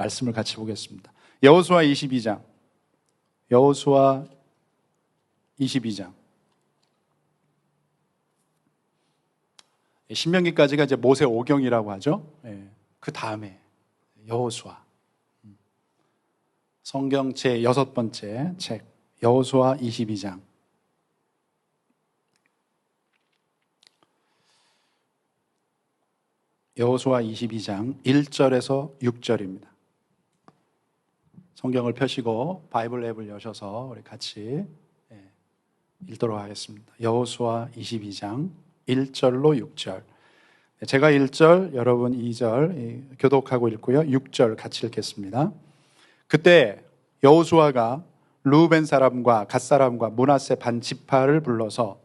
말씀을 같이 보겠습니다. 여호수아 22장. 여호수아 22장. 신명기까지가 이제 모세 오경이라고 하죠. 그 다음에 여호수아. 성경 제 6번째 책 여호수아 22장. 여호수아 22장 1절에서 6절입니다. 성경을 펴시고 바이블 앱을 여셔서 우리 같이 읽도록 하겠습니다. 여호수아 22장 1절로 6절. 제가 1절, 여러분 2절 교독하고 읽고요. 6절 같이 읽겠습니다. 그때 여호수아가 르우벤 사람과 갓 사람과 므낫세 반 지파를 불러서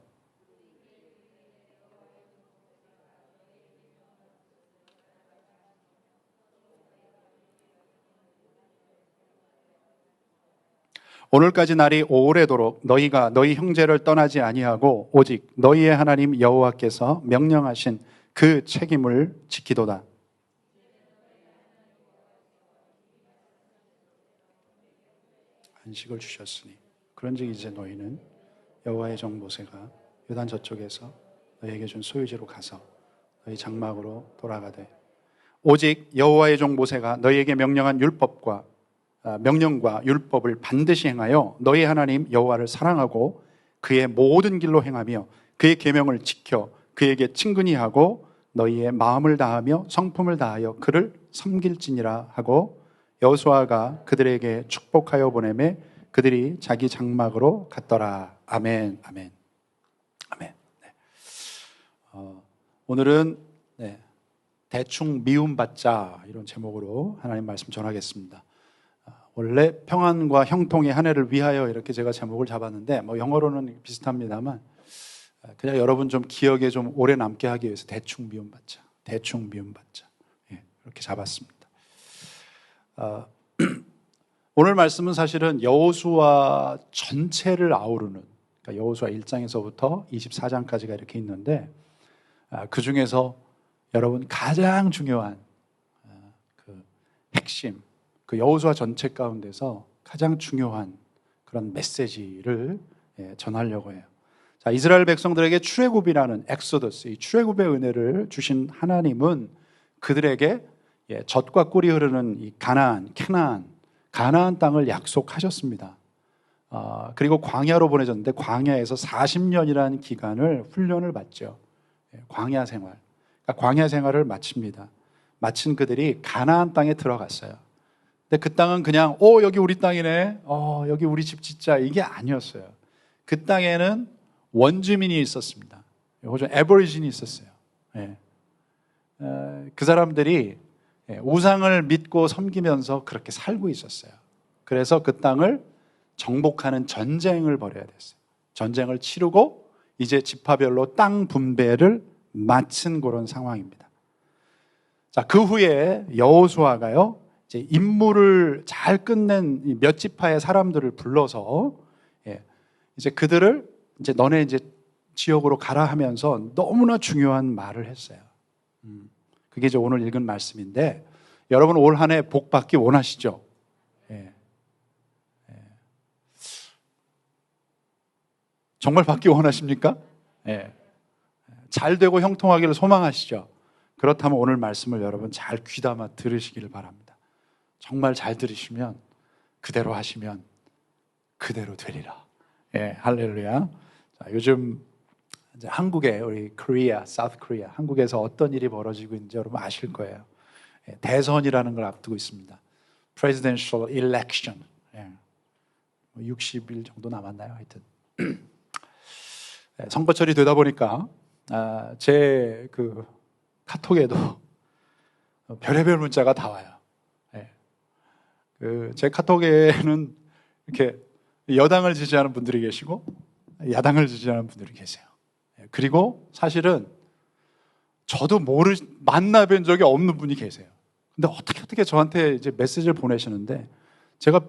오늘까지 날이 오래도록 너희가 너희 형제를 떠나지 아니하고 오직 너희의 하나님 여호와께서 명령하신 그 책임을 지키도다. 안식을 주셨으니 그런즉 이제 너희는 여호와의 종 모세가 요단 저쪽에서 너희에게 준 소유지로 가서 너희 장막으로 돌아가되 오직 여호와의 종 모세가 너희에게 명령한 명령과 율법을 반드시 행하여 너희 하나님 여호와를 사랑하고 그의 모든 길로 행하며 그의 계명을 지켜 그에게 친근히 하고 너희의 마음을 다하며 성품을 다하여 그를 섬길지니라 하고 여호수아가 그들에게 축복하여 보내매 그들이 자기 장막으로 갔더라. 아멘. 아멘. 아멘. 오늘은 대충 미움받자 이런 제목으로 하나님 말씀 전하겠습니다. 원래 평안과 형통의 한 해를 위하여 이렇게 제가 제목을 잡았는데 영어로는 비슷합니다만 그냥 여러분 좀 기억에 좀 오래 남게 하기 위해서 대충 미움받자 이렇게 잡았습니다. 오늘 말씀은 사실은 여호수아 전체를 아우르는, 그러니까 여호수아 1장에서부터 24장까지가 이렇게 있는데 그 중에서 여러분 가장 중요한 그 핵심, 그 여호수아 전체 가운데서 가장 중요한 그런 메시지를 전하려고 해요. 자, 이스라엘 백성들에게 출애굽이라는 엑소더스, 이 출애굽의 은혜를 주신 하나님은 그들에게 젖과 꿀이 흐르는 이 가나안 땅을 약속하셨습니다. 그리고 광야로 보내졌는데 광야에서 40년이라는 기간을 훈련을 받죠. 광야 생활. 그러니까 광야 생활을 마칩니다. 마친 그들이 가나안 땅에 들어갔어요. 근데 그 땅은 그냥 여기 우리 땅이네, 여기 우리 집 짓자, 이게 아니었어요. 그 땅에는 원주민이 있었습니다. 호주 애버리진이 있었어요. 그 사람들이 우상을 믿고 섬기면서 그렇게 살고 있었어요. 그래서 그 땅을 정복하는 전쟁을 벌여야 됐어요. 전쟁을 치르고 이제 지파별로 땅 분배를 마친 그런 상황입니다. 자, 그 후에 여호수아가요, 이제 임무를 잘 끝낸 몇 지파의 사람들을 불러서 이제 그들을 이제 너네 이제 지역으로 가라 하면서 너무나 중요한 말을 했어요. 그게 이제 오늘 읽은 말씀인데, 여러분 올 한 해 복 받기 원하시죠? 정말 받기 원하십니까? 잘 되고 형통하기를 소망하시죠? 그렇다면 오늘 말씀을 여러분 잘 귀담아 들으시기를 바랍니다. 정말 잘 들으시면, 그대로 하시면 그대로 되리라. 할렐루야. 자, 요즘 이제 한국에 우리 사우스 코리아, 한국에서 어떤 일이 벌어지고 있는지 여러분 아실 거예요. 대선이라는 걸 앞두고 있습니다. Presidential election. 60일 정도 남았나요? 하여튼 선거철이 되다 보니까 제 그 카톡에도 별의별 문자가 다 와요. 제 카톡에는 이렇게 여당을 지지하는 분들이 계시고 야당을 지지하는 분들이 계세요. 그리고 사실은 저도 만나뵌 적이 없는 분이 계세요. 근데 어떻게 저한테 이제 메시지를 보내시는데 제가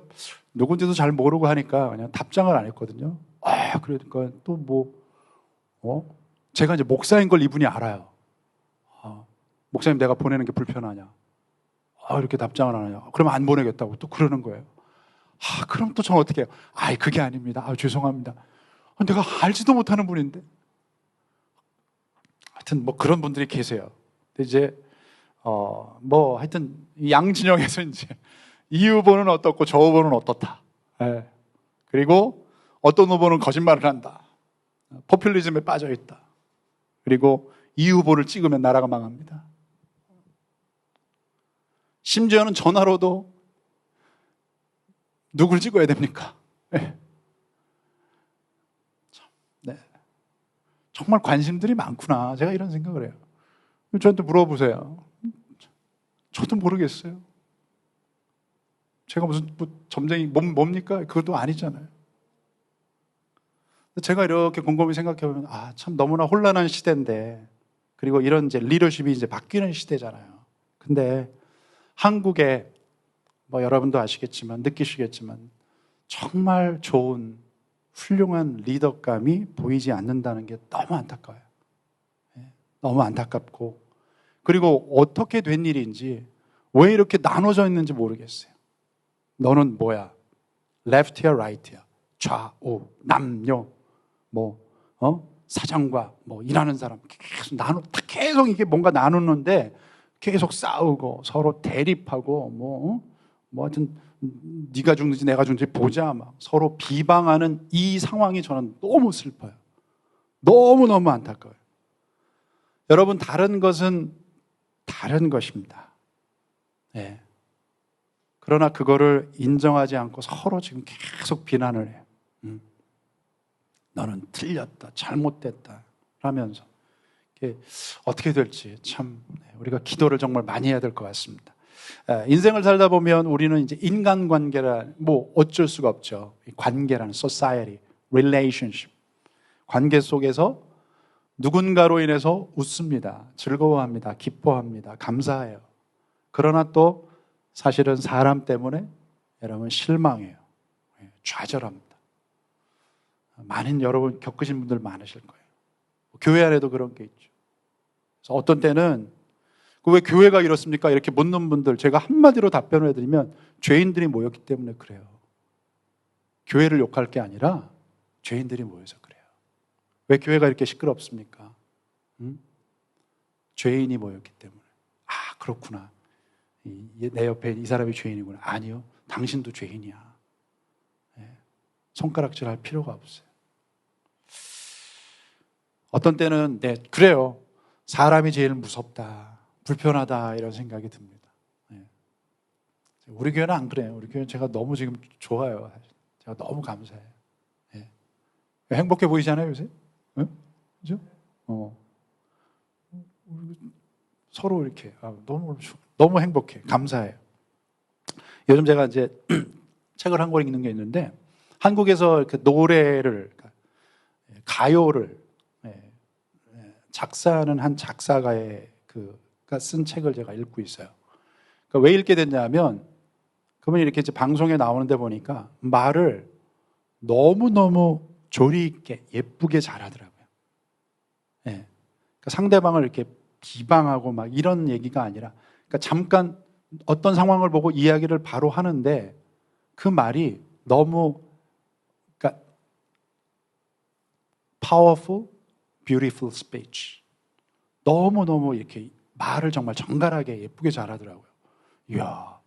누군지도 잘 모르고 하니까 그냥 답장을 안 했거든요. 그러니까 또 제가 이제 목사인 걸 이분이 알아요. 목사님 내가 보내는 게 불편하냐? 이렇게 답장을 안 하냐. 그러면 안 보내겠다고 또 그러는 거예요. 그럼 또 저는 어떻게 해요? 그게 아닙니다. 죄송합니다. 내가 알지도 못하는 분인데. 하여튼 뭐 그런 분들이 계세요. 근데 이제 하여튼 양진영에서 이제 이 후보는 어떻고 저 후보는 어떻다. 예. 그리고 어떤 후보는 거짓말을 한다. 포퓰리즘에 빠져 있다. 그리고 이 후보를 찍으면 나라가 망합니다. 심지어는 전화로도 누굴 찍어야 됩니까? 네. 네. 정말 관심들이 많구나. 제가 이런 생각을 해요. 저한테 물어보세요. 저도 모르겠어요. 제가 무슨 점쟁이 뭡니까? 그것도 아니잖아요. 제가 이렇게 곰곰이 생각해보면 참 너무나 혼란한 시대인데, 그리고 이런 이제 리더십이 이제 바뀌는 시대잖아요. 근데 한국에 여러분도 아시겠지만 느끼시겠지만 정말 좋은 훌륭한 리더감이 보이지 않는다는 게 너무 안타까워요. 너무 안타깝고, 그리고 어떻게 된 일인지 왜 이렇게 나눠져 있는지 모르겠어요. 너는 뭐야? left야, right야? 좌우, 남녀, 사장과 일하는 사람 계속 이게 뭔가 나누는데 계속 싸우고 서로 대립하고 하여튼 네가 죽는지 내가 죽는지 보자 서로 비방하는 이 상황이 저는 너무 슬퍼요. 너무너무 안타까워요. 여러분, 다른 것은 다른 것입니다. 네. 그러나 그거를 인정하지 않고 서로 지금 계속 비난을 해요. 너는 틀렸다, 잘못됐다 라면서 이게 어떻게 될지 참 우리가 기도를 정말 많이 해야 될 것 같습니다. 인생을 살다 보면 우리는 이제 인간관계라 어쩔 수가 없죠. 관계라는 society, relationship, 관계 속에서 누군가로 인해서 웃습니다, 즐거워합니다, 기뻐합니다, 감사해요. 그러나 또 사실은 사람 때문에 여러분 실망해요, 좌절합니다. 많은 여러분 겪으신 분들 많으실 거예요. 교회 안에도 그런 게 있죠. 그래서 어떤 때는 왜 교회가 이렇습니까? 이렇게 묻는 분들, 제가 한마디로 답변을 해드리면 죄인들이 모였기 때문에 그래요. 교회를 욕할 게 아니라 죄인들이 모여서 그래요. 왜 교회가 이렇게 시끄럽습니까? 죄인이 모였기 때문에. 그렇구나. 내 옆에 이 사람이 죄인이구나. 아니요, 당신도 죄인이야. 손가락질 할 필요가 없어요. 어떤 때는 그래요. 사람이 제일 무섭다, 불편하다 이런 생각이 듭니다. 우리 교회는 안 그래요. 우리 교회는 제가 너무 지금 좋아요. 제가 너무 감사해요. 행복해 보이잖아요, 요새? 그죠? 서로 이렇게 너무 행복해, 감사해요. 요즘 제가 이제 책을 한 권 읽는 게 있는데, 한국에서 이렇게 노래를, 가요를 작사하는 한 작사가의 그가 쓴 책을 제가 읽고 있어요. 그러니까 왜 읽게 됐냐면, 그분이 이렇게 이제 방송에 나오는데 보니까 말을 너무너무 조리 있게 예쁘게 잘하더라고요. 그러니까 상대방을 이렇게 비방하고 이런 얘기가 아니라, 그러니까 잠깐 어떤 상황을 보고 이야기를 바로 하는데 그 말이 너무 powerful, beautiful speech. 너무너무 이렇게 말을 정말 정갈하게 예쁘게 잘하더라고요. 이야,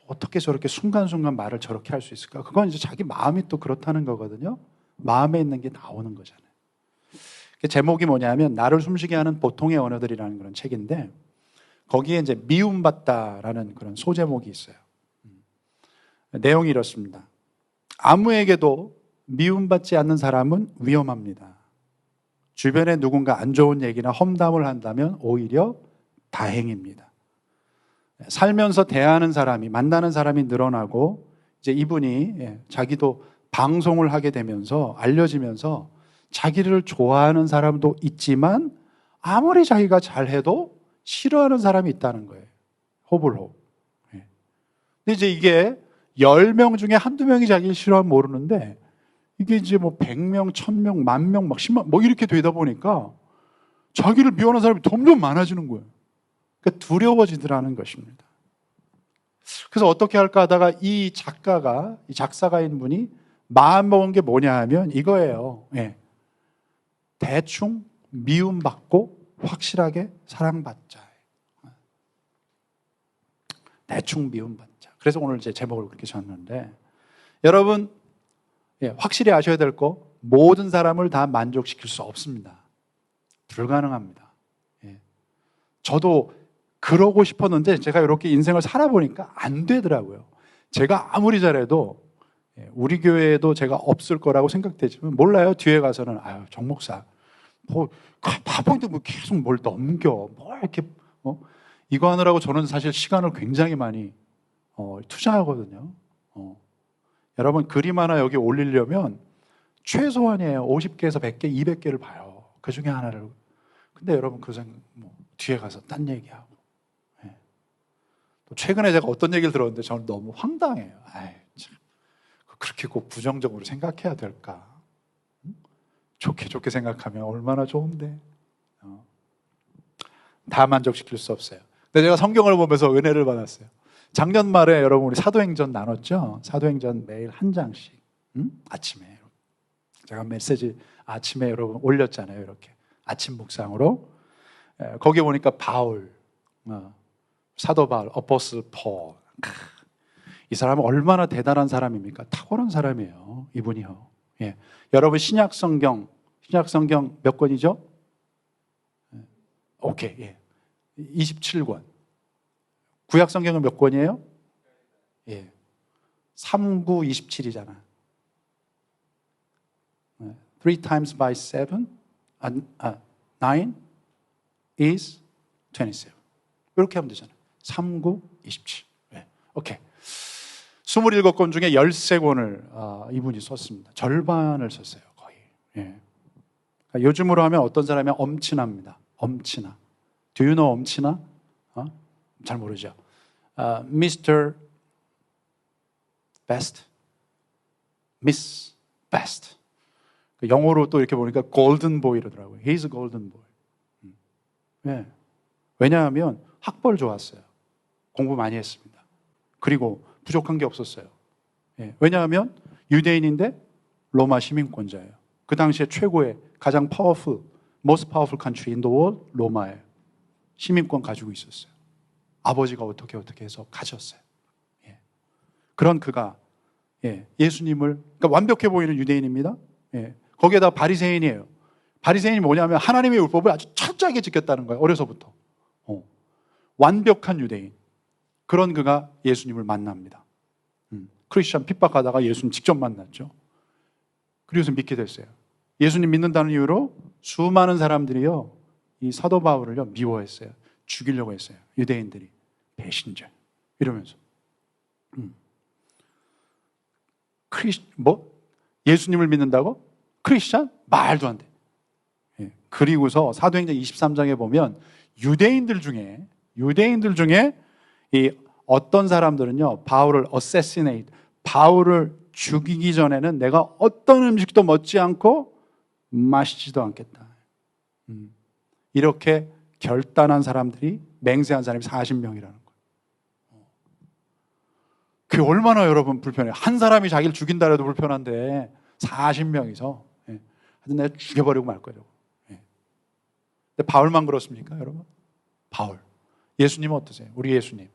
어떻게 저렇게 순간순간 말을 저렇게 할 수 있을까? 그건 이제 자기 마음이 또 그렇다는 거거든요. 마음에 있는 게 나오는 거잖아요. 제목이 뭐냐면 나를 숨쉬게 하는 보통의 언어들이라는 그런 책인데, 거기에 이제 미움받다라는 그런 소제목이 있어요. 내용이 이렇습니다. 아무에게도 미움받지 않는 사람은 위험합니다. 주변에 누군가 안 좋은 얘기나 험담을 한다면 오히려 다행입니다. 살면서 대하는 사람이, 만나는 사람이 늘어나고 이제 이분이 자기도 방송을 하게 되면서 알려지면서 자기를 좋아하는 사람도 있지만 아무리 자기가 잘해도 싫어하는 사람이 있다는 거예요. 호불호. 근데 이제 이게 10명 중에 한두 명이 자기를 싫어하면 모르는데, 이게 이제 100명, 1000명, 10,000명, 10만 이렇게 되다 보니까 자기를 미워하는 사람이 점점 많아지는 거예요. 그러니까 두려워지더라는 것입니다. 그래서 어떻게 할까 하다가 이 작사가인 분이 마음먹은 게 뭐냐 하면 이거예요. 예. 대충 미움받고 확실하게 사랑받자. 대충 미움받자. 그래서 오늘 제 제목을 그렇게 줬는데, 여러분, 확실히 아셔야 될 거, 모든 사람을 다 만족시킬 수 없습니다. 불가능합니다. 저도 그러고 싶었는데 제가 이렇게 인생을 살아보니까 안 되더라고요. 제가 아무리 잘해도 우리 교회에도 제가 없을 거라고 생각되지만 몰라요. 뒤에 가서는 아유 정 목사 뭐 바보인데 뭐 계속 뭘 넘겨 뭐 이렇게 이거 하느라고 저는 사실 시간을 굉장히 많이 투자하거든요. 여러분 그림 하나 여기 올리려면 최소한이에요. 50개에서 100개, 200개를 봐요. 그 중에 하나를. 근데 여러분 뭐 뒤에 가서 딴 얘기하고. 또 최근에 제가 어떤 얘기를 들었는데 저는 너무 황당해요. 아이, 참. 그렇게 꼭 부정적으로 생각해야 될까? 좋게 생각하면 얼마나 좋은데. 다 만족시킬 수 없어요. 근데 제가 성경을 보면서 은혜를 받았어요. 작년 말에 여러분 우리 사도행전 나눴죠? 사도행전 매일 한 장씩 아침에 제가 메시지 아침에 여러분 올렸잖아요. 이렇게 아침 묵상으로. 거기에 보니까 바울, 사도 바울, 어포슬 폴. 이 사람은 얼마나 대단한 사람입니까? 탁월한 사람이에요. 이분이요. 예. 여러분 신약 성경 몇 권이죠? 오케이. 예. 27권. 구약 성경은 몇 권이에요? 예. 3, 9, 27이잖아. 3 times by 7, 9 is 27. 이렇게 하면 되잖아요. 3, 9, 27. 네. 오케이. 27권 중에 13권을 이분이 썼습니다. 절반을 썼어요, 거의. 예. 그러니까 요즘으로 하면 어떤 사람이 엄친아입니다. 엄친아. Do you know 엄친아? 잘 모르죠. Mr. Best, Miss Best. 영어로 또 이렇게 보니까 골든 보이라더라고요. He's a golden boy. 네. 왜냐하면 학벌 좋았어요. 공부 많이 했습니다. 그리고 부족한 게 없었어요. 네. 왜냐하면 유대인인데 로마 시민권자예요. 그 당시에 최고의 가장 most powerful country in the world 로마예요. 시민권 가지고 있었어요. 아버지가 어떻게 해서 가졌어요. 예. 그런 그가 예수님을 그러니까 완벽해 보이는 유대인입니다. 예. 거기에다 바리새인이에요. 바리새인이 뭐냐면 하나님의 율법을 아주 철저하게 지켰다는 거예요. 어려서부터. 완벽한 유대인. 그런 그가 예수님을 만납니다. 크리스천 핍박하다가 예수님 직접 만났죠. 그래서 믿게 됐어요. 예수님 믿는다는 이유로 수많은 사람들이요, 이 사도 바울을요 미워했어요. 죽이려고 했어요. 유대인들이. 배신자. 이러면서. 예수님을 믿는다고? 크리스천? 말도 안 돼. 예. 그리고서 사도행전 23장에 보면 유대인들 중에 이 어떤 사람들은요, 바울을 assassinate, 바울을 죽이기 전에는 내가 어떤 음식도 먹지 않고 마시지도 않겠다. 이렇게 결단한 사람들이, 맹세한 사람이 40명이라는 거예요. 그게 얼마나 여러분 불편해요. 한 사람이 자기를 죽인다 해도 불편한데 40명이서 하여튼 내가 죽여버리고 말 거예요. 근데 바울만 그렇습니까, 여러분? 바울. 예수님은 어떠세요? 우리 예수님.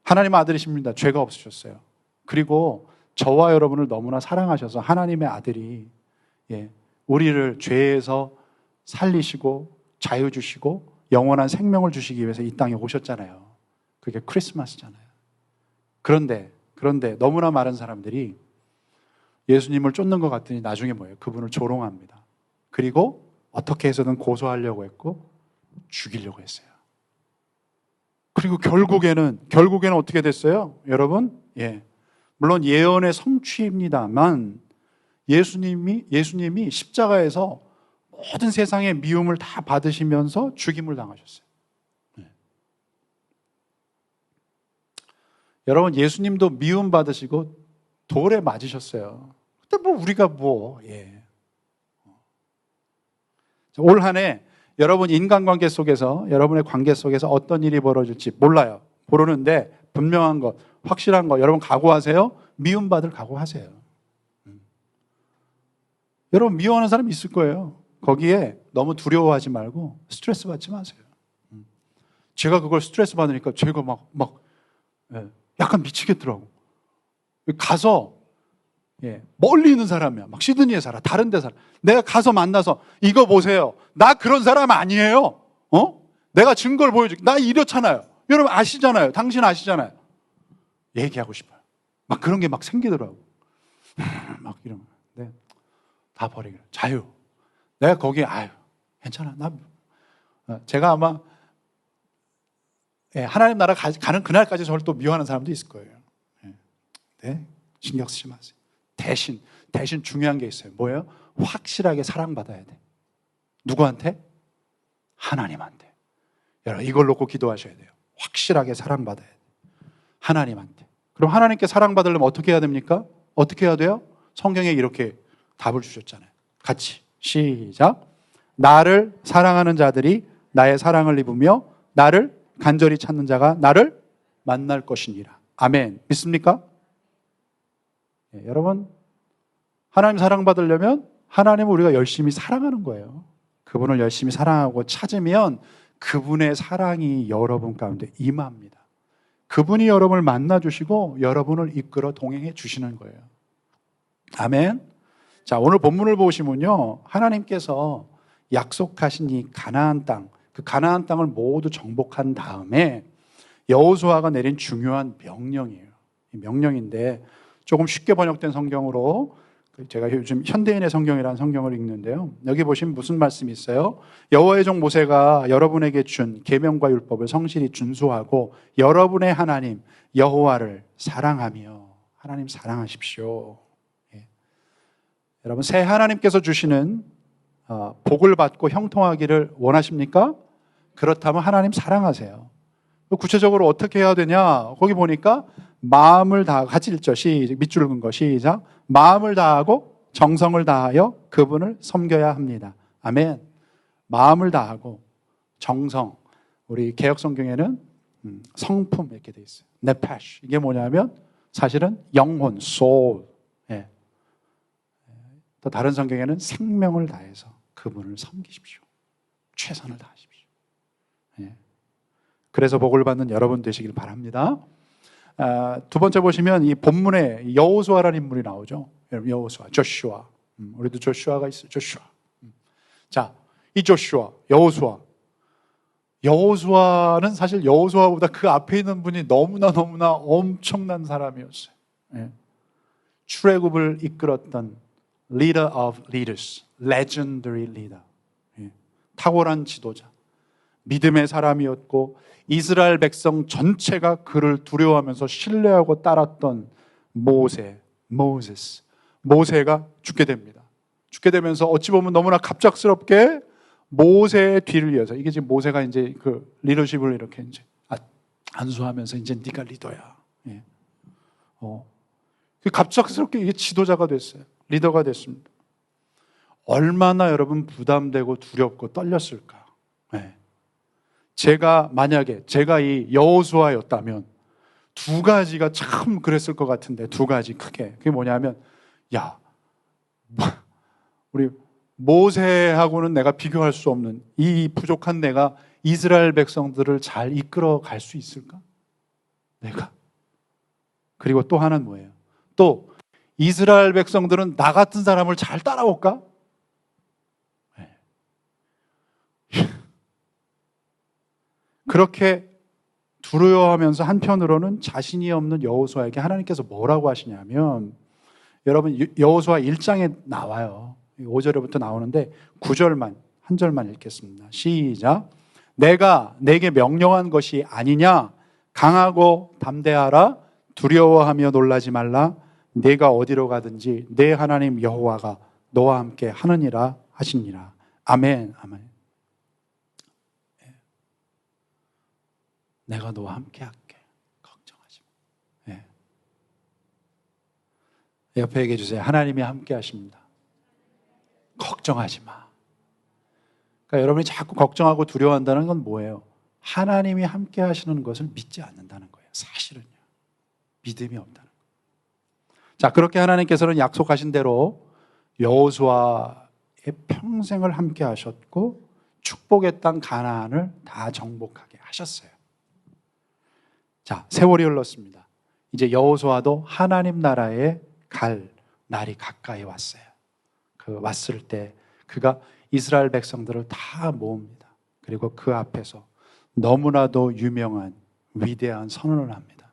하나님의 아들이십니다. 죄가 없으셨어요. 그리고 저와 여러분을 너무나 사랑하셔서 하나님의 아들이 우리를 죄에서 살리시고 자유 주시고 영원한 생명을 주시기 위해서 이 땅에 오셨잖아요. 그게 크리스마스잖아요. 그런데 너무나 많은 사람들이 예수님을 쫓는 것 같더니 나중에 뭐예요? 그분을 조롱합니다. 그리고 어떻게 해서든 고소하려고 했고 죽이려고 했어요. 그리고 결국에는 어떻게 됐어요? 여러분? 물론 예언의 성취입니다만 예수님이 십자가에서 모든 세상의 미움을 다 받으시면서 죽임을 당하셨어요. 여러분, 예수님도 미움 받으시고 돌에 맞으셨어요. 근데 우리가 올 한 해 여러분 인간관계 속에서, 여러분의 관계 속에서 어떤 일이 벌어질지 몰라요. 모르는데 분명한 것, 확실한 것 여러분 각오하세요? 미움받을 각오하세요. 여러분 미워하는 사람 있을 거예요. 거기에 너무 두려워하지 말고 스트레스 받지 마세요. 제가 그걸 스트레스 받으니까 제가 약간 미치겠더라고. 가서 멀리 있는 사람이야. 막 시드니에 살아. 다른 데 살아. 내가 가서 만나서 이거 보세요. 나 그런 사람 아니에요. 내가 증거를 보여줄게. 나 이렇잖아요. 여러분 아시잖아요. 당신 아시잖아요. 얘기하고 싶어요. 막 그런 게 막 생기더라고. 막 이런 거. 네. 다 버리고 자유. 내가 거기에 괜찮아. 제가 아마 하나님 나라 가는 그날까지 저를 또 미워하는 사람도 있을 거예요. 네, 신경 쓰지 마세요. 대신 중요한 게 있어요. 뭐예요? 확실하게 사랑받아야 돼. 누구한테? 하나님한테. 여러분 이걸 놓고 기도하셔야 돼요. 확실하게 사랑받아야 돼. 하나님한테. 그럼 하나님께 사랑받으려면 어떻게 해야 됩니까? 어떻게 해야 돼요? 성경에 이렇게 답을 주셨잖아요. 같이 시작. 나를 사랑하는 자들이 나의 사랑을 입으며 나를 간절히 찾는 자가 나를 만날 것이니라. 아멘. 믿습니까? 여러분 하나님 사랑받으려면 하나님을 우리가 열심히 사랑하는 거예요. 그분을 열심히 사랑하고 찾으면 그분의 사랑이 여러분 가운데 임합니다. 그분이 여러분을 만나주시고 여러분을 이끌어 동행해 주시는 거예요. 아멘. 자, 오늘 본문을 보시면요, 하나님께서 약속하신 이 가나안 땅, 그 가나안 땅을 모두 정복한 다음에 여호수아가 내린 중요한 명령이에요. 이 명령인데 조금 쉽게 번역된 성경으로, 제가 요즘 현대인의 성경이라는 성경을 읽는데요, 여기 보시면 무슨 말씀이 있어요? 여호와의 종 모세가 여러분에게 준 계명과 율법을 성실히 준수하고 여러분의 하나님 여호와를 사랑하며, 하나님 사랑하십시오. 여러분 새 하나님께서 주시는 복을 받고 형통하기를 원하십니까? 그렇다면 하나님 사랑하세요. 구체적으로 어떻게 해야 되냐? 거기 보니까 마음을 다 같이 읽죠. 시작. 밑줄 긋은 거 시작. 마음을 다하고 정성을 다하여 그분을 섬겨야 합니다. 아멘. 마음을 다하고 정성. 우리 개역 성경에는 성품 이렇게 돼 있어요. 네페쉬. 이게 뭐냐면 사실은 영혼, soul. 또 다른 성경에는 생명을 다해서 그분을 섬기십시오. 최선을 다하십시오. 그래서 복을 받는 여러분 되시길 바랍니다. 두 번째 보시면 이 본문에 여호수아라는 인물이 나오죠. 여호수아, 조슈아. 우리도 조슈아가 있어요. 조슈아. 자, 이 조슈아, 여호수아는 사실 여호수아보다 그 앞에 있는 분이 너무나 엄청난 사람이었어요. 출애굽을 이끌었던 leader of leaders, legendary leader. 탁월한 지도자, 믿음의 사람이었고 이스라엘 백성 전체가 그를 두려워하면서 신뢰하고 따랐던 모세가 죽게 됩니다. 죽게 되면서 어찌 보면 너무나 갑작스럽게 모세의 뒤를 이어서, 이게 지금 모세가 이제 그 리더십을 이렇게 이제 안수하면서 이제 네가 리더야. 갑작스럽게 이게 지도자가 됐어요. 리더가 됐습니다. 얼마나 여러분 부담되고 두렵고 떨렸을까. 만약에 제가 이 여호수아였다면 두 가지가 참 그랬을 것 같은데, 두 가지 크게. 그게 뭐냐면, 우리 모세하고는 내가 비교할 수 없는 이 부족한 내가 이스라엘 백성들을 잘 이끌어 갈 수 있을까? 내가. 그리고 또 하나는 뭐예요? 또 이스라엘 백성들은 나 같은 사람을 잘 따라올까? 그렇게 두려워하면서 한편으로는 자신이 없는 여호수아에게 하나님께서 뭐라고 하시냐면, 여러분 여호수아 1장에 나와요. 5절부터 나오는데 9절만 한 절만 읽겠습니다. 시작. 내가 내게 명령한 것이 아니냐? 강하고 담대하라. 두려워하며 놀라지 말라. 내가 어디로 가든지 내 하나님 여호와가 너와 함께 하느니라 하시니라. 아멘. 아멘. 내가 너와 함께 할게. 걱정하지 마. 옆에 얘기해 주세요. 하나님이 함께 하십니다. 걱정하지 마. 그러니까 여러분이 자꾸 걱정하고 두려워한다는 건 뭐예요? 하나님이 함께 하시는 것을 믿지 않는다는 거예요. 사실은요. 믿음이 없다는 거예요. 자, 그렇게 하나님께서는 약속하신 대로 여호수아의 평생을 함께 하셨고 축복의 땅 가나안을 다 정복하게 하셨어요. 자, 세월이 흘렀습니다. 이제 여호수아도 하나님 나라에 갈 날이 가까이 왔어요. 왔을 때 그가 이스라엘 백성들을 다 모읍니다. 그리고 그 앞에서 너무나도 유명한 위대한 선언을 합니다.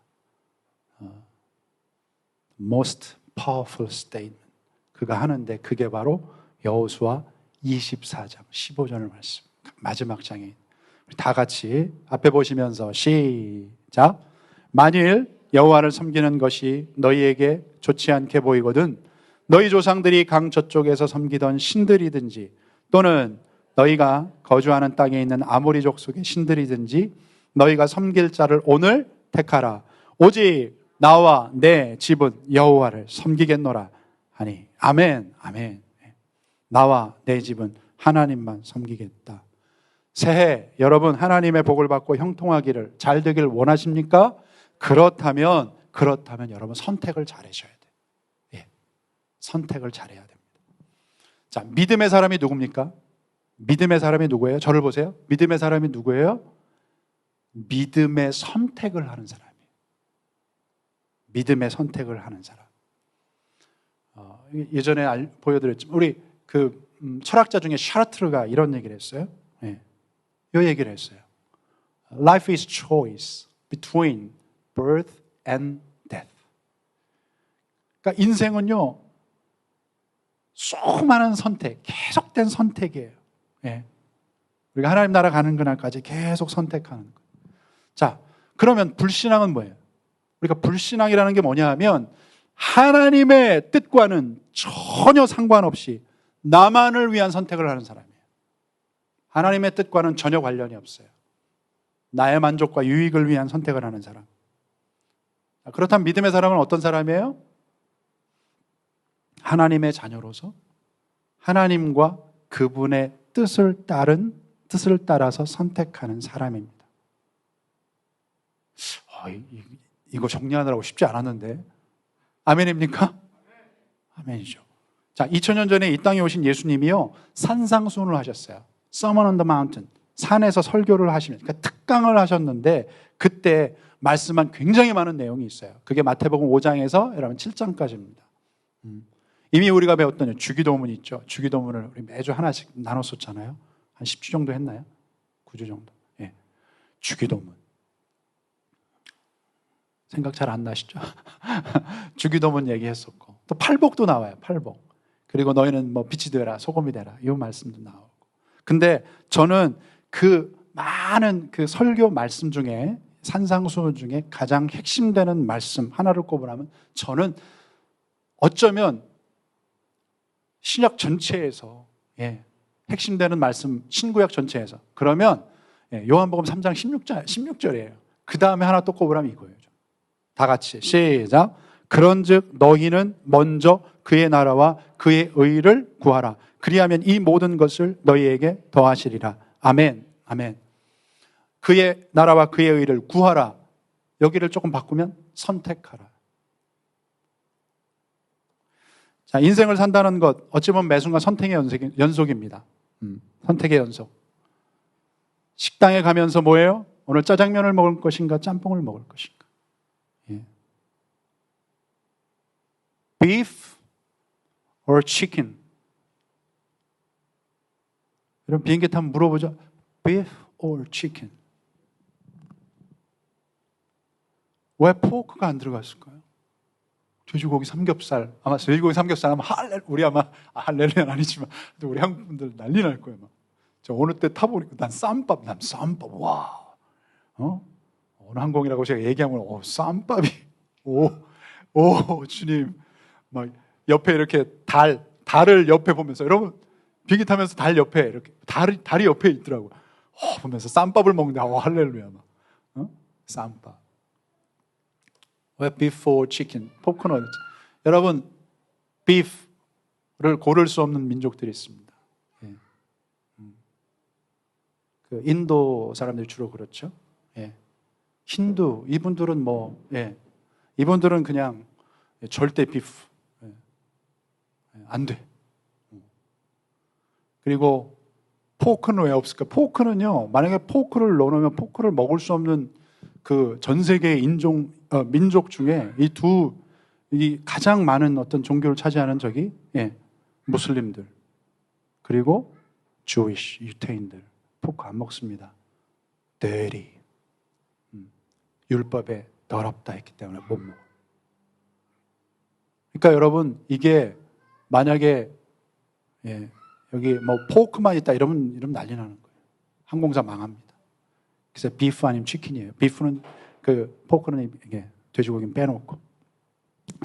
Most powerful statement. 그가 하는데 그게 바로 여호수아 24장 15절의 말씀. 마지막 장에 다 같이 앞에 보시면서 시작. 만일 여호와를 섬기는 것이 너희에게 좋지 않게 보이거든 너희 조상들이 강 저쪽에서 섬기던 신들이든지 또는 너희가 거주하는 땅에 있는 아모리 족속의 신들이든지 너희가 섬길 자를 오늘 택하라. 오직 나와 내 집은 여호와를 섬기겠노라 하니 아멘 아멘. 나와 내 집은 하나님만 섬기겠다. 새해 여러분 하나님의 복을 받고 형통하기를 잘 되길 원하십니까? 그렇다면 여러분 선택을 잘하셔야 돼요. 예, 선택을 잘해야 됩니다. 자, 믿음의 사람이 누굽니까? 믿음의 사람이 누구예요? 저를 보세요. 믿음의 사람이 누구예요? 믿음의 선택을 하는 사람이에요. 믿음의 선택을 하는 사람. 예전에 보여드렸지만 우리 철학자 중에 샤르트르가 이런 얘기를 했어요. 예, 이 얘기를 했어요. Life is choice between birth and death. 그러니까 인생은요, 수많은 선택, 계속된 선택이에요. 예. 우리가 하나님 나라 가는 그날까지 계속 선택하는 거예요. 자, 그러면 불신앙은 뭐예요? 우리가 불신앙이라는 게 뭐냐 하면 하나님의 뜻과는 전혀 상관없이 나만을 위한 선택을 하는 사람이에요. 하나님의 뜻과는 전혀 관련이 없어요. 나의 만족과 유익을 위한 선택을 하는 사람. 그렇다면 믿음의 사람은 어떤 사람이에요? 하나님의 자녀로서 하나님과 그분의 뜻을 따라서 선택하는 사람입니다. 이거 정리하느라고 쉽지 않았는데 아멘입니까? 아멘이죠. 자, 2000년 전에 이 땅에 오신 예수님이요 산상수훈을 하셨어요. Sermon on the Mountain, 산에서 설교를 하시면서 그러니까 특강을 하셨는데 그때 말씀한 굉장히 많은 내용이 있어요. 그게 마태복음 5장에서 여러분 7장까지입니다. 이미 우리가 배웠던 주기도문 있죠. 주기도문을 우리 매주 하나씩 나눴었잖아요. 한 10주 정도 했나요? 9주 정도. 예. 주기도문. 생각 잘 안 나시죠? 주기도문 얘기했었고 또 팔복도 나와요. 팔복. 그리고 너희는 뭐 빛이 되라 소금이 되라 이 말씀도 나오고. 근데 저는 그 많은 그 설교 말씀 중에 산상수훈 중에 가장 핵심되는 말씀 하나를 꼽으라면 저는 어쩌면 신약 전체에서 핵심되는 말씀 신구약 전체에서 그러면 요한복음 3장 16절이에요. 그 다음에 하나 또 꼽으라면 이거예요. 다 같이 시작. 그런즉 너희는 먼저 그의 나라와 그의 의를 구하라. 그리하면 이 모든 것을 너희에게 더하시리라. 아멘. 아멘. 그의 나라와 그의 의를 구하라. 여기를 조금 바꾸면 선택하라. 자, 인생을 산다는 것 어찌 보면 매 순간 선택의 연속입니다. 선택의 연속. 식당에 가면서 뭐예요? 오늘 짜장면을 먹을 것인가 짬뽕을 먹을 것인가. 예. Beef or chicken? 여러분 비행기 타면 물어보죠. Beef or chicken? 왜 포크가 안 들어갔을까요? 돼지고기 삼겹살, 아마 돼지고기 삼겹살 하면 우리 아마 할렐루야는 아니지만 우리 한국 분들 난리 날 거예요. 저 어느 때 타보니까 난 쌈밥, 와, 어느 항공이라고 제가 얘기하면 쌈밥이, 주님, 막 옆에 이렇게 달을 옆에 보면서 여러분 비행기 타면서 달 옆에 이렇게 달이 옆에 있더라고. 보면서 쌈밥을 먹는데 할렐루야 막, 쌈밥. 왜 beef or chicken? 포크는 어딨지? 여러분, beef를 고를 수 없는 민족들이 있습니다. 예. 그 인도 사람들이 주로 그렇죠. 예. 힌두, 이분들은 이분들은 그냥 절대 비프. 안 돼. 그리고 포크는 왜 없을까? 포크는요, 만약에 포크를 넣어놓으면 포크를 먹을 수 없는 그 전 세계의 민족 중에 이 가장 많은 어떤 종교를 차지하는 무슬림들. 그리고 주이시, 유태인들. 포크 안 먹습니다. dirty. 율법에 더럽다 했기 때문에 못 먹어요. 그러니까 여러분, 이게 만약에 여기 포크만 있다 이러면 난리 나는 거예요. 항공사 망합니다. 그래서 비프 아니면 치킨이에요. 비프는 포크는 이게 돼지고기는 빼놓고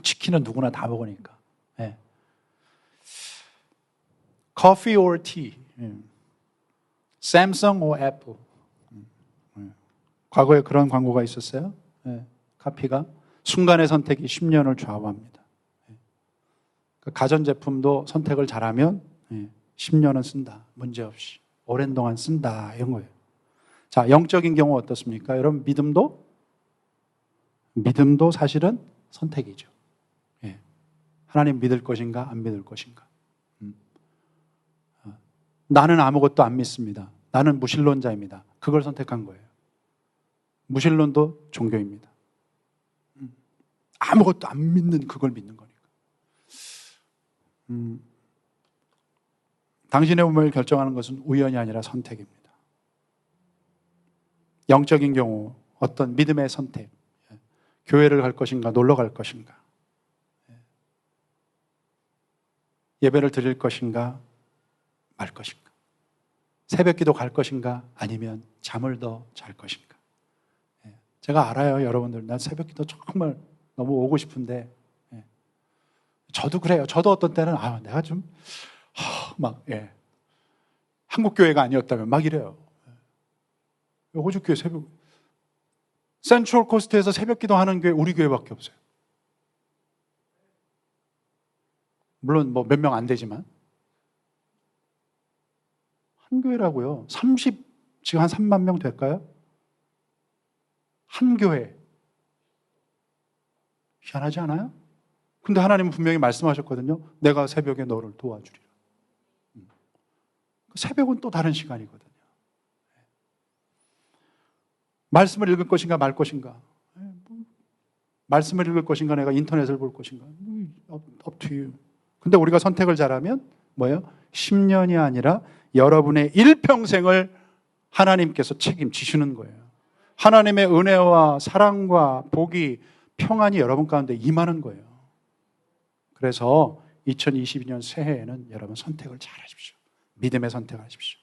치킨은 누구나 다 먹으니까. Coffee or tea, Samsung or Apple. 과거에 그런 광고가 있었어요. 카피가 순간의 선택이 10년을 좌우합니다. 가전제품도 선택을 잘하면 10년은 쓴다. 문제없이. 오랜 동안 쓴다. 이런 거예요. 자, 영적인 경우 어떻습니까? 여러분, 믿음도 사실은 선택이죠. 하나님 믿을 것인가, 안 믿을 것인가. 나는 아무것도 안 믿습니다. 나는 무신론자입니다. 그걸 선택한 거예요. 무신론도 종교입니다. 아무것도 안 믿는 그걸 믿는 거니까. 당신의 운명을 결정하는 것은 우연이 아니라 선택입니다. 영적인 경우 어떤 믿음의 선택. 교회를 갈 것인가, 놀러 갈 것인가. 예배를 드릴 것인가, 말 것인가. 새벽기도 갈 것인가, 아니면 잠을 더 잘 것인가. 제가 알아요, 여러분들. 난 새벽기도 정말 너무 오고 싶은데, 저도 그래요. 저도 어떤 때는 내가 좀 한국 교회가 아니었다면 막 이래요. 호주교회 센트럴 코스트에서 새벽기도 하는 교회 우리 교회밖에 없어요. 물론 몇 명 안 되지만 한 교회라고요. 지금 한 3만 명 될까요? 한 교회. 희한하지 않아요? 근데 하나님은 분명히 말씀하셨거든요. 내가 새벽에 너를 도와주리라. 새벽은 또 다른 시간이거든요. 말씀을 읽을 것인가 말 것인가. 말씀을 읽을 것인가 내가 인터넷을 볼 것인가. Up to you. 근데 우리가 선택을 잘하면 뭐예요? 10년이 아니라 여러분의 일평생을 하나님께서 책임지시는 거예요. 하나님의 은혜와 사랑과 복이 평안이 여러분 가운데 임하는 거예요. 그래서 2022년 새해에는 여러분 선택을 잘 하십시오. 믿음의 선택을 하십시오.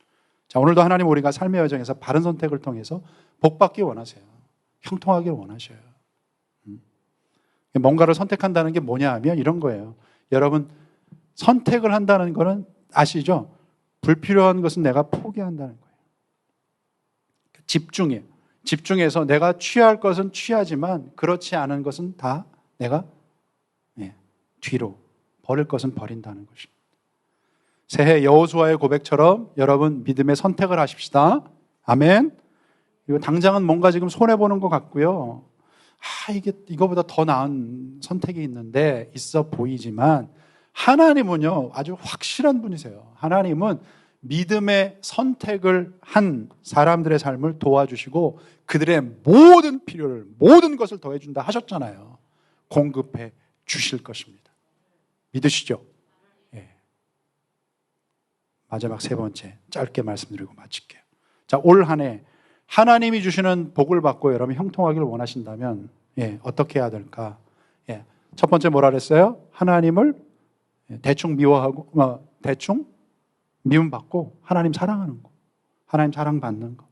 자, 오늘도 하나님 우리가 삶의 여정에서 바른 선택을 통해서 복받기 원하세요. 형통하기를 원하셔요. 뭔가를 선택한다는 게 뭐냐 하면 이런 거예요. 여러분, 선택을 한다는 거는 아시죠? 불필요한 것은 내가 포기한다는 거예요. 집중해서 내가 취할 것은 취하지만 그렇지 않은 것은 다 내가 뒤로 버릴 것은 버린다는 것입니다. 새해 여호수아의 고백처럼 여러분 믿음의 선택을 하십시다. 아멘. 그리고 당장은 뭔가 지금 손해보는 것 같고요. 이거보다 더 나은 선택이 있어 보이지만 하나님은요, 아주 확실한 분이세요. 하나님은 믿음의 선택을 한 사람들의 삶을 도와주시고 그들의 모든 필요를, 모든 것을 더해준다 하셨잖아요. 공급해 주실 것입니다. 믿으시죠? 마지막 세 번째, 짧게 말씀드리고 마칠게요. 자, 올 한 해 하나님이 주시는 복을 받고 여러분 형통하기를 원하신다면 어떻게 해야 될까? 첫 번째 뭐라 그랬어요? 하나님을 대충 미워하고 대충 미움받고 하나님 사랑하는 거. 하나님 사랑받는 거.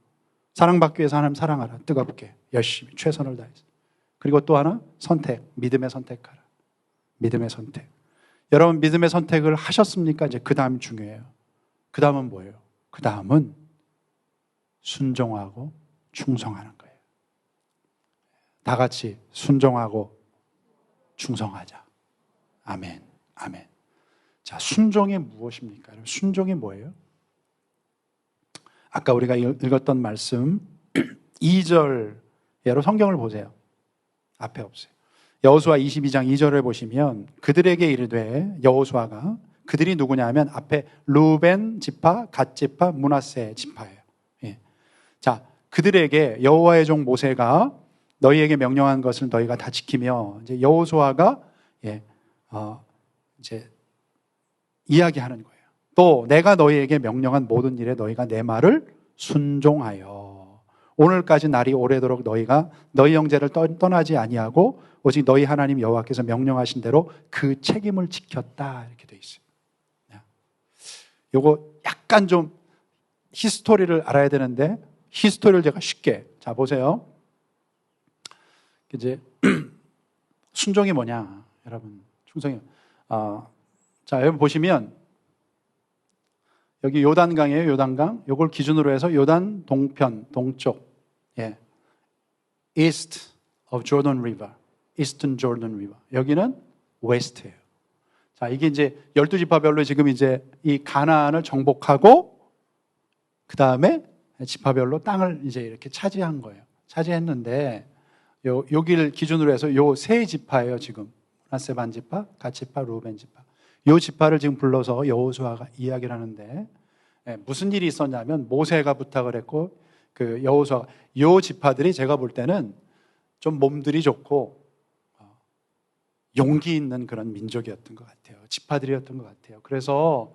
사랑받기 위해서 하나님 사랑하라. 뜨겁게 열심히 최선을 다해서. 그리고 또 하나 선택. 믿음의 선택하라. 믿음의 선택. 여러분 믿음의 선택을 하셨습니까? 이제 그 다음이 중요해요. 그 다음은 뭐예요? 그 다음은 순종하고 충성하는 거예요. 다 같이 순종하고 충성하자. 아멘. 아멘. 자, 순종이 무엇입니까? 순종이 뭐예요? 아까 우리가 읽었던 말씀 2절에 여러분 성경을 보세요. 앞에 없어요. 여호수아 22장 2절을 보시면 그들에게 이르되 여호수아가 그들이 누구냐면 앞에 루벤 지파, 갓 지파, 므낫세 지파예요. 예. 자, 그들에게 여호와의 종 모세가 너희에게 명령한 것을 너희가 다 지키며 이제 여호수아가 이제 이야기하는 거예요. 또 내가 너희에게 명령한 모든 일에 너희가 내 말을 순종하여 오늘까지 날이 오래도록 너희가 너희 형제를 떠나지 아니하고 오직 너희 하나님 여호와께서 명령하신 대로 그 책임을 지켰다 이렇게 돼 있어요. 요거 약간 좀 히스토리를 알아야 되는데 히스토리를 제가 쉽게 자 보세요. 이제 순종이 뭐냐 여러분 충성이 자 여러분 보시면 여기 요단강이에요. 요단강 요걸 기준으로 해서 요단 동편 동쪽 East of Jordan River Eastern Jordan River 여기는 West예요. 자 이게 이제 12지파별로 지금 이제 이 가나안을 정복하고 그 다음에 지파별로 땅을 이제 이렇게 차지한 거예요. 차지했는데 여기를 기준으로 해서 요 세 지파예요. 지금 므낫세 반 지파, 갓 지파, 루벤 지파. 요 지파를 지금 불러서 여호수아가 이야기를 하는데 무슨 일이 있었냐면 모세가 부탁을 했고 그 여호수아가 요 지파들이 제가 볼 때는 좀 몸들이 좋고 용기 있는 그런 민족이었던 것 같아요. 지파들이었던 것 같아요. 그래서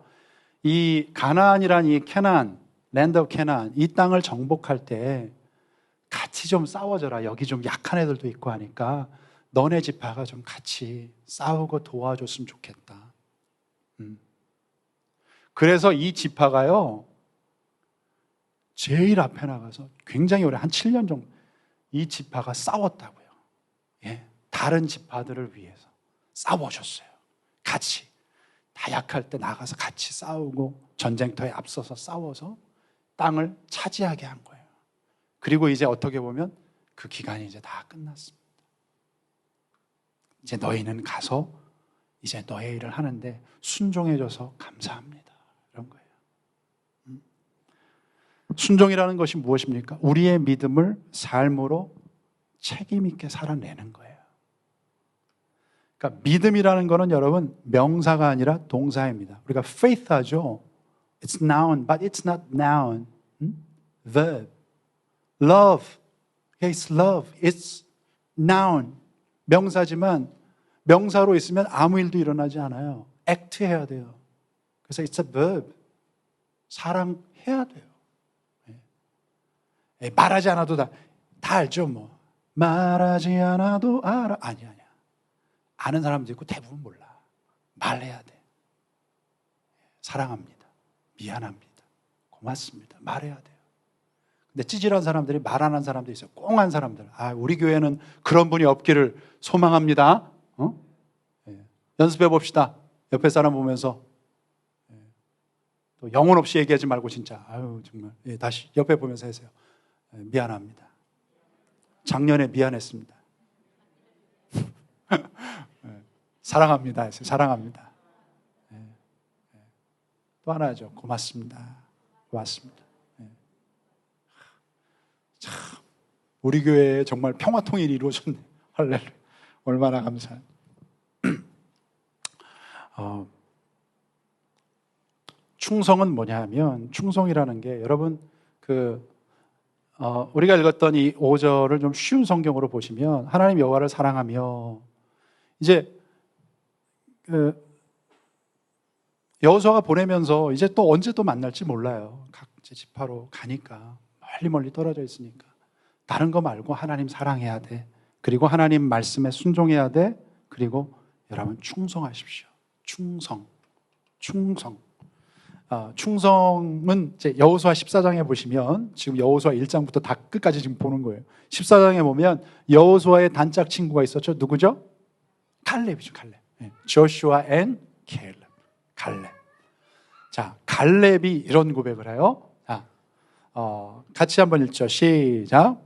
이 가나안이란 이 캐나안, 랜드 오브 캐나안 이 땅을 정복할 때 같이 좀 싸워줘라. 여기 좀 약한 애들도 있고 하니까 너네 지파가 좀 같이 싸우고 도와줬으면 좋겠다. 그래서 이 지파가요 제일 앞에 나가서 굉장히 오래 한 7년 정도 이 지파가 싸웠다고요. 다른 지파들을 위해서 싸워줬어요. 같이 다 약할 때 나가서 같이 싸우고 전쟁터에 앞서서 싸워서 땅을 차지하게 한 거예요. 그리고 이제 어떻게 보면 그 기간이 이제 다 끝났습니다. 이제 너희는 가서 이제 너의 일을 하는데 순종해줘서 감사합니다. 이런 거예요. 순종이라는 것이 무엇입니까? 우리의 믿음을 삶으로 책임 있게 살아내는 거예요. 그러니까 믿음이라는 거는 여러분 명사가 아니라 동사입니다. 우리가 faith 하죠. It's noun, but it's not noun. Verb. Love. It's love. It's noun. 명사지만 명사로 있으면 아무 일도 일어나지 않아요. act 해야 돼요. 그래서 it's a verb. 사랑해야 돼요. 말하지 않아도 다 알죠 뭐. 말하지 않아도 알아. 아니야. 아는 사람도 있고 대부분 몰라. 말해야 돼. 사랑합니다. 미안합니다. 고맙습니다. 말해야 돼요. 근데 찌질한 사람들이 말 안 한 사람도 있어요. 꽁한 사람들. 우리 교회는 그런 분이 없기를 소망합니다. 연습해 봅시다. 옆에 사람 보면서 또 영혼 없이 얘기하지 말고 진짜 정말 다시 옆에 보면서 하세요. 미안합니다. 작년에 미안했습니다. 사랑합니다. 사랑합니다. 또 하나 하죠. 고맙습니다. 고맙습니다. 참 우리 교회에 정말 평화통일이 이루어졌네. 할렐루야. 얼마나 감사해요. 충성은 뭐냐 하면 충성이라는 게 여러분 우리가 읽었던 이 5절을 좀 쉬운 성경으로 보시면 하나님 여호와를 사랑하며 이제 여호수아가 보내면서 이제 또 언제 또 만날지 몰라요. 각 지파로 가니까 멀리 떨어져 있으니까 다른 거 말고 하나님 사랑해야 돼. 그리고 하나님 말씀에 순종해야 돼. 그리고 여러분 충성하십시오. 충성. 충성은 이제 여호수아 14장에 보시면 지금 여호수아 1장부터 다 끝까지 지금 보는 거예요. 14장에 보면 여호수아의 단짝 친구가 있었죠. 누구죠? 칼렙이죠. 칼렙. 조슈아 앤 캘렙. 칼렙. 자, 칼렙이 이런 고백을 해요. 자, 같이 한번 읽죠. 시작.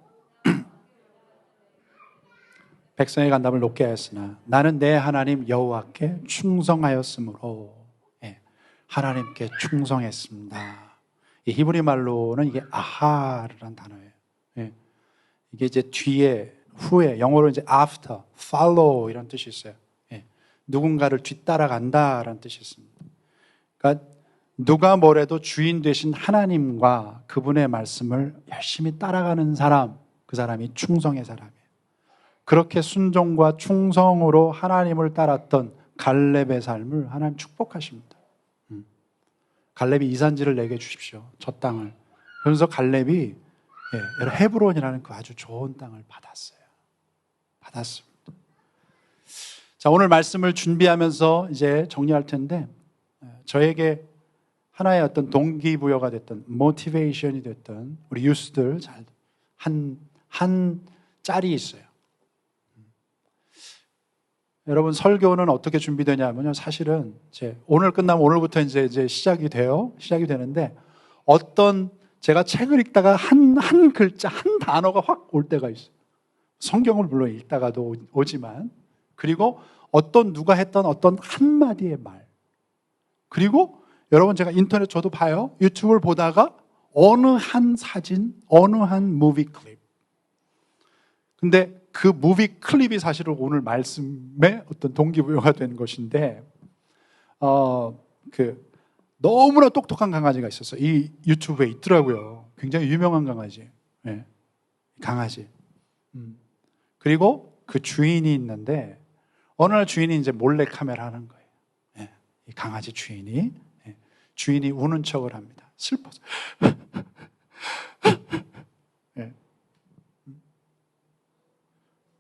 백성의 간담을 높게 하였으나 나는 내 하나님 여호와께 충성하였으므로 하나님께 충성했습니다. 이 히브리 말로는 이게 아하르란 단어예요. 이게 이제 뒤에, 후에, 영어로 이제 after, follow 이런 뜻이 있어요. 예. 누군가를 뒤따라간다라는 뜻이 있습니다. 그러니까 누가 뭐래도 주인 되신 하나님과 그분의 말씀을 열심히 따라가는 사람, 그 사람이 충성의 사람이에요. 그렇게 순종과 충성으로 하나님을 따랐던 갈렙의 삶을 하나님 축복하십니다. 갈렙이 이산지를 내게 주십시오. 저 땅을. 그러면서 갈렙이 헤브론이라는 그 아주 좋은 땅을 받았습니다. 자, 오늘 말씀을 준비하면서 이제 정리할 텐데, 저에게 하나의 어떤 동기부여가 됐던, 모티베이션이 됐던 우리 유스들 한 짤이 있어요. 여러분, 설교는 어떻게 준비되냐면요, 사실은 오늘 끝나면 오늘부터 이제 시작이 되는데, 제가 책을 읽다가 한 글자, 한 단어가 확 올 때가 있어요. 성경을 물론 읽다가도 오지만, 그리고 누가 했던 어떤 한마디의 말, 그리고 여러분, 제가 인터넷 저도 봐요. 유튜브를 보다가 어느 한 사진, 어느 한 무비 클립. 근데 그 무비 클립이 사실은 오늘 말씀의 어떤 동기부여가 된 것인데, 너무나 똑똑한 강아지가 있었어요. 이 유튜브에 있더라고요. 굉장히 유명한 강아지. 네. 강아지. 그리고 그 주인이 있는데, 어느 날 주인이 이제 몰래 카메라 하는 거예요. 네. 이 강아지 주인이 우는 척을 합니다. 슬퍼서. 네.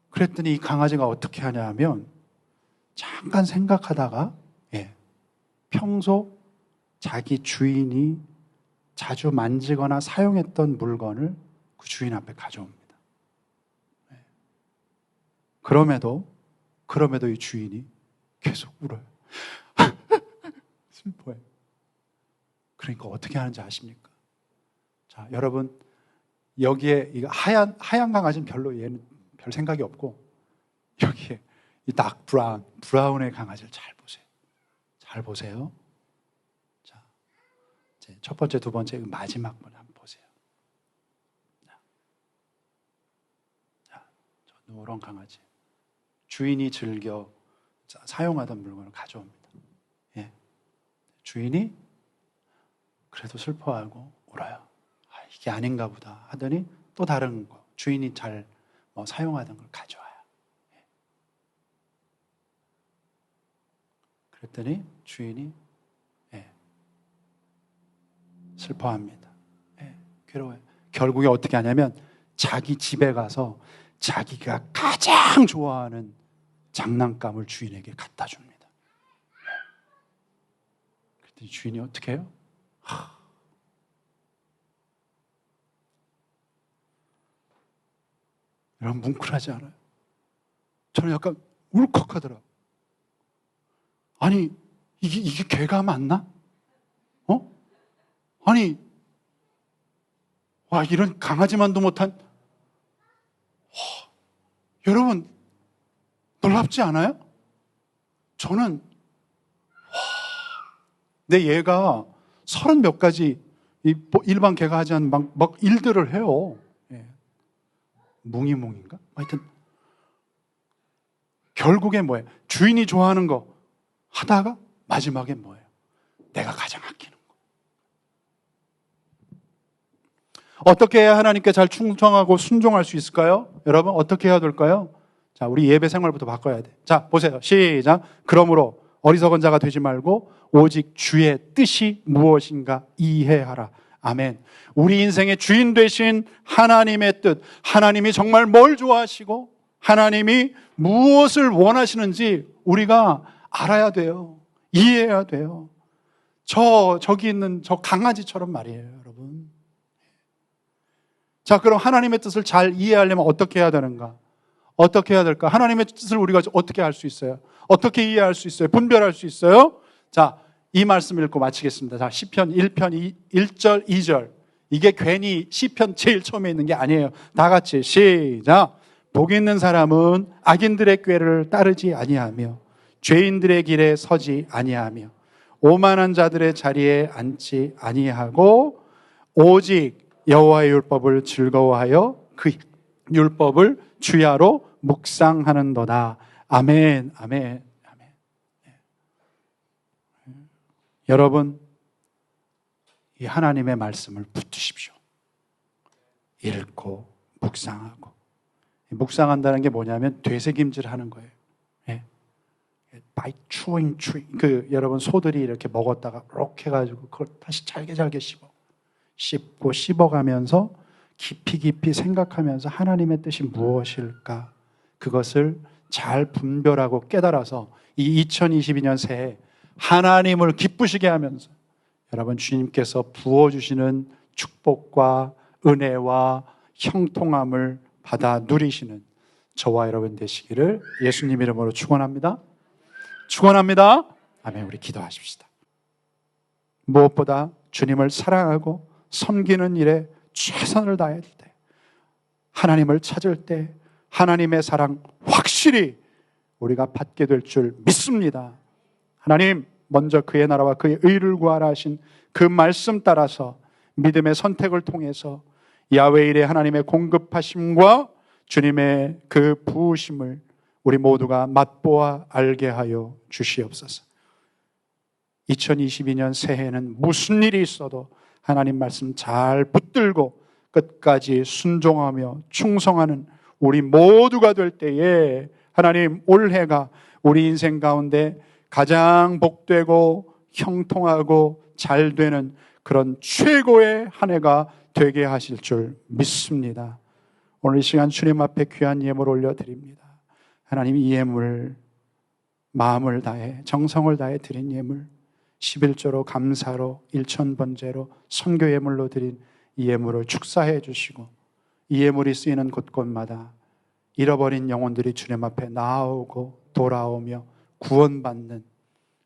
그랬더니 이 강아지가 어떻게 하냐 하면, 잠깐 생각하다가 평소 자기 주인이 자주 만지거나 사용했던 물건을 그 주인 앞에 가져옵니다. 그럼에도 이 주인이 계속 울어요. 슬퍼요. 그러니까 어떻게 하는지 아십니까? 자, 여러분, 여기에 이 하얀 강아지는 얘는 별 생각이 없고, 여기에 이 브라운의 강아지를 잘 보세요. 자, 첫 번째, 두 번째, 마지막 분 한번 보세요. 자, 저 노란 강아지. 주인이 즐겨 사용하던 물건을 가져옵니다. 주인이 그래도 슬퍼하고 울어요. 이게 아닌가 보다 하더니 또 다른 거, 주인이 잘 사용하던 걸 가져와요. 그랬더니 주인이 슬퍼합니다. 괴로워요. 결국에 어떻게 하냐면 자기 집에 가서 자기가 가장 좋아하는 장난감을 주인에게 갖다 줍니다. 그랬더니 주인이 어떻게 해요? 여러분, 뭉클하지 않아요? 저는 약간 울컥하더라. 아니, 이게 개가 맞나? 아니, 이런 강아지만도 못한, 여러분, 놀랍지 않아요? 저는, 내 얘가 30 몇 가지 일반 개가 하지 않는 막 일들을 해요. 뭉이뭉인가? 하여튼, 결국에 뭐예요? 주인이 좋아하는 거 하다가 마지막에 뭐예요? 내가 가장 아끼는 거. 어떻게 해야 하나님께 잘 충성하고 순종할 수 있을까요? 여러분, 어떻게 해야 될까요? 자, 우리 예배 생활부터 바꿔야 돼. 자, 보세요. 시작. 그러므로 어리석은 자가 되지 말고 오직 주의 뜻이 무엇인가 이해하라. 아멘. 우리 인생의 주인 되신 하나님의 뜻, 하나님이 정말 뭘 좋아하시고 하나님이 무엇을 원하시는지 우리가 알아야 돼요. 이해해야 돼요. 저기 있는 저 강아지처럼 말이에요, 여러분. 자, 그럼 하나님의 뜻을 잘 이해하려면 어떻게 해야 되는가? 어떻게 해야 될까? 하나님의 뜻을 우리가 어떻게 알 수 있어요? 어떻게 이해할 수 있어요? 분별할 수 있어요? 자, 이 말씀 읽고 마치겠습니다. 자, 시편 1편 1절 2절. 이게 괜히 시편 제일 처음에 있는 게 아니에요. 다 같이 시작. 복 있는 사람은 악인들의 꾀를 따르지 아니하며 죄인들의 길에 서지 아니하며 오만한 자들의 자리에 앉지 아니하고 오직 여호와의 율법을 즐거워하여 율법을 주야로 묵상하는도다. 아멘, 아멘, 아멘. 여러분, 이 하나님의 말씀을 붙드십시오. 읽고 묵상하고. 묵상한다는 게 뭐냐면 되새김질 하는 거예요. By chewing. 여러분 소들이 이렇게 먹었다가 이렇게 해가지고 그걸 다시 잘게 씹고 씹어가면서 깊이 생각하면서 하나님의 뜻이 무엇일까? 그것을 잘 분별하고 깨달아서 이 2022년 새해 하나님을 기쁘시게 하면서 여러분 주님께서 부어주시는 축복과 은혜와 형통함을 받아 누리시는 저와 여러분 되시기를 예수님 이름으로 축원합니다. 축원합니다. 아멘. 우리 기도하십시다. 무엇보다 주님을 사랑하고 섬기는 일에 최선을 다할 때, 하나님을 찾을 때 하나님의 사랑 확실히 우리가 받게 될 줄 믿습니다. 하나님, 먼저 그의 나라와 그의 의를 구하라 하신 그 말씀 따라서 믿음의 선택을 통해서 야훼 일의 하나님의 공급하심과 주님의 그 부으심을 우리 모두가 맛보아 알게 하여 주시옵소서. 2022년 새해에는 무슨 일이 있어도 하나님 말씀 잘 붙들고 끝까지 순종하며 충성하는 우리 모두가 될 때에 하나님 올해가 우리 인생 가운데 가장 복되고 형통하고 잘 되는 그런 최고의 한 해가 되게 하실 줄 믿습니다. 오늘 이 시간 주님 앞에 귀한 예물 올려드립니다. 하나님, 이 예물 마음을 다해 정성을 다해 드린 예물, 11조로 감사로 1,000번제로 선교 예물로 드린 이 예물을 축사해 주시고 이 예물이 쓰이는 곳곳마다 잃어버린 영혼들이 주님 앞에 나오고 돌아오며 구원받는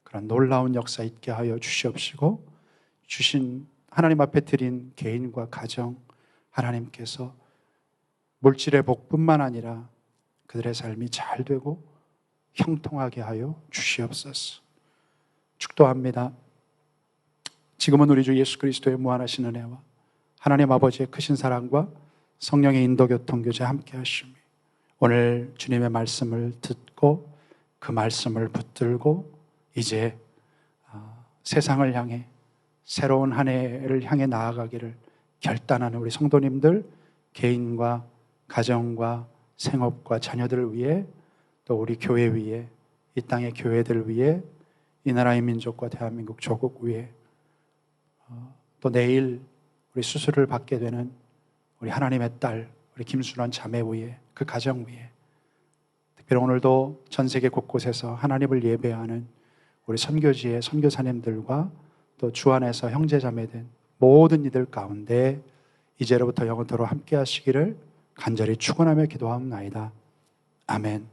그런 놀라운 역사 있게 하여 주시옵시고, 주신 하나님 앞에 드린 개인과 가정, 하나님께서 물질의 복뿐만 아니라 그들의 삶이 잘 되고 형통하게 하여 주시옵소서. 축도합니다. 지금은 우리 주 예수 그리스도의 무한하신 은혜와 하나님 아버지의 크신 사랑과 성령의 인도 교통 교제 함께 하시며 오늘 주님의 말씀을 듣고 그 말씀을 붙들고 이제 세상을 향해 새로운 한 해를 향해 나아가기를 결단하는 우리 성도님들, 개인과 가정과 생업과 자녀들을 위해, 또 우리 교회 위에, 이 땅의 교회들 위해, 이 나라의 민족과 대한민국 조국 위에, 또 내일 우리 수술을 받게 되는 우리 하나님의 딸, 우리 김순원 자매 위에, 그 가정 위에, 특별히 오늘도 전 세계 곳곳에서 하나님을 예배하는 우리 선교지의 선교사님들과 또 주 안에서 형제자매된 모든 이들 가운데 이제로부터 영원토록 함께 하시기를 간절히 축원하며 기도하옵나이다. 아멘.